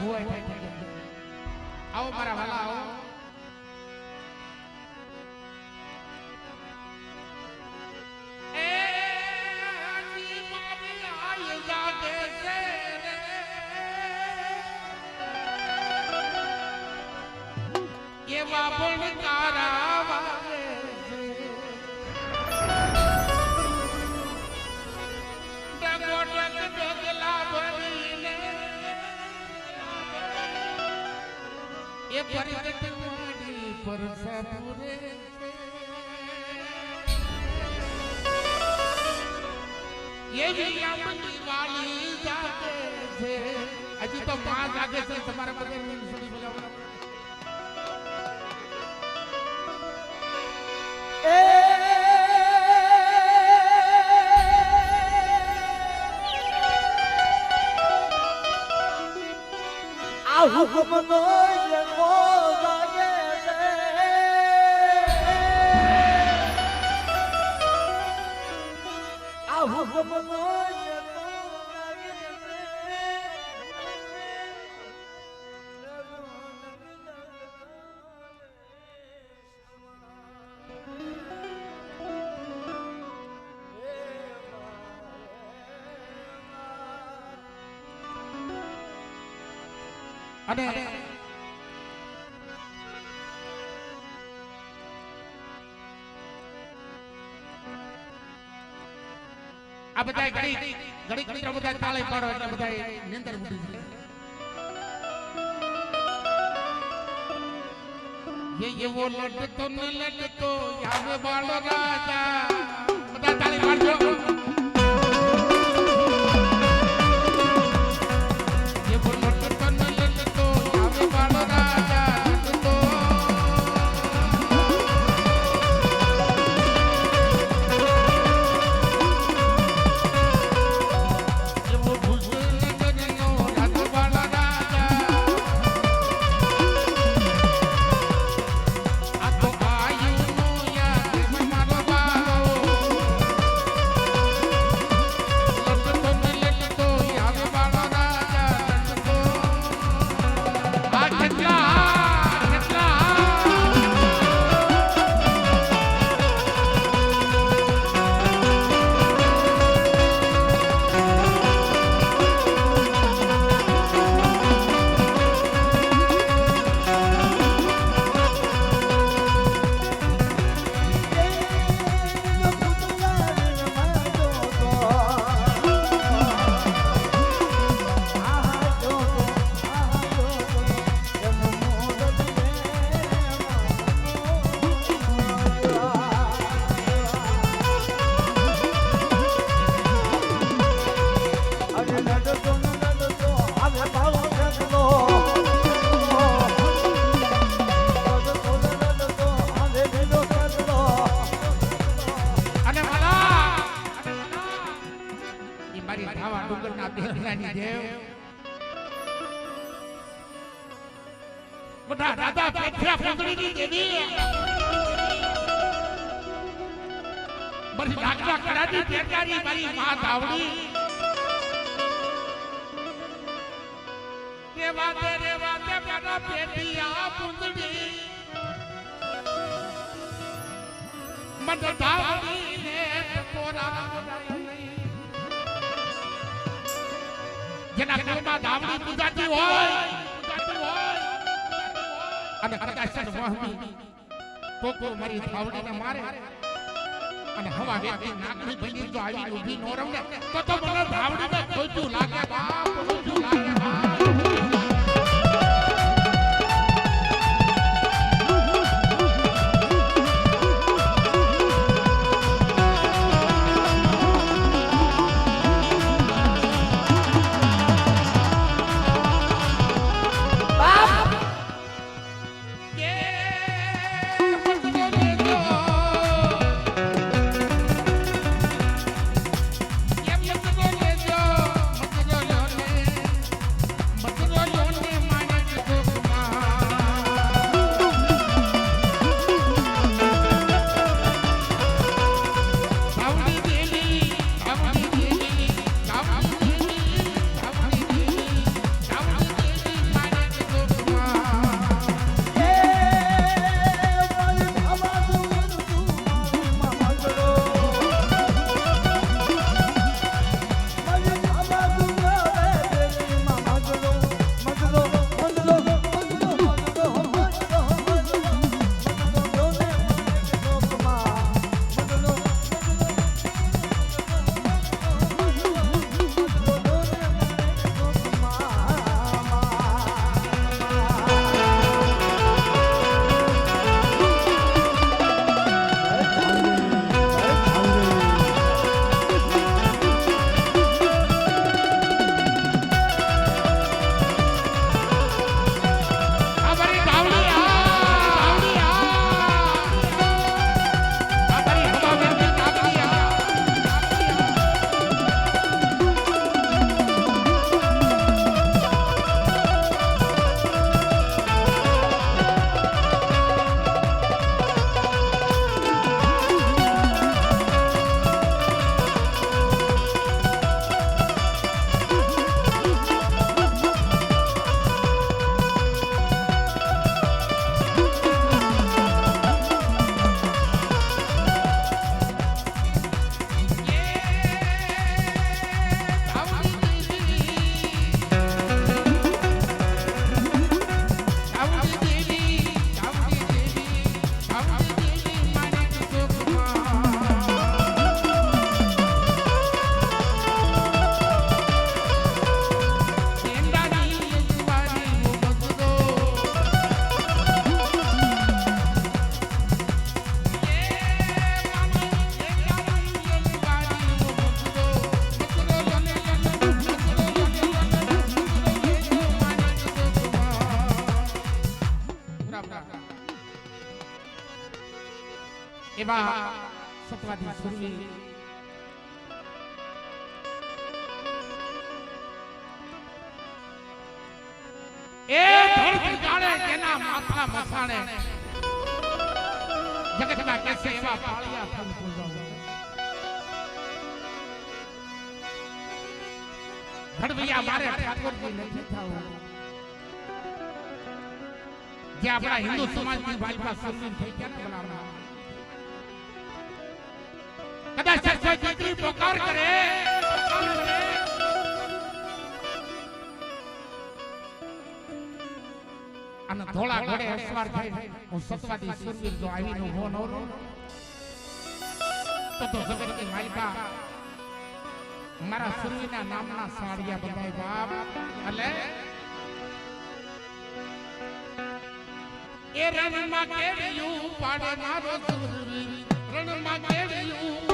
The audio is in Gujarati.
હોય આવો મારા વાલા આવો એવા પણ તારા વાગે છે ડગોડગ ડગલા ભરીને એ પરિગત મારી પરસાપુરે છે એવી આમની વાલી જાગે છે હજી તો માં જાગે છે તમારે બધે સુની બોલાવો હુકમ નો જગો જાગે છે આ હુકમ નો જગો જાગે અને આ બધા ઘડી મિત્રો બધા તાળી પાડો એટલે બધા નિંદર ઉડી જાય એવો લડતો ન લડતો આવે બાળો રાજા બધા તાળી પાડજો બધા દાદા પેઠ્યા ફૂંદડીની દેવી બધી ડાકરા કરાદી પેટારી મારી માં ધાવડી રે વાતે મારા પેઠિયા ફૂંદડી મને ધાવડી ને કોરા જેના ઘરમાં ધાવડી પૂજાતી હોય અને કદાચ મોહની કોકો મારી ધાવડીને મારે અને હવા વેતી નાકની બની જો આવી ઊભી નો રમે તો મને ધાવડીને ખોટું લાગે બાપ ખોટું લાગે બાપ એવા સતવાદી સુરવીર એ ધરતી જાણે તેના માથા મસાણે જગતના કેસે એવા પાળિયા ફૂલ પૂજાવો ઘડવૈયા મારે ઠાકોરજી નથી થાવું જે આપણા હિન્દુ સમાજની ભાજપા સુરવીર થઈ ગયા ને બોલાવવા કદાચ સચ્ચા દીકરી પોકાર કરે અને ધોળા ઘોડે અસવાર થઈ હું સતવાદી સુરવીર જો આવીને ઉભો ન રહું તો જગતની માલિકા મારા સુરવીરના નામના સાડિયા બધાય બાપ એટલે એ રણમાં કેડિયું પાડે મારો સુરવીર રણમાં કેડિયું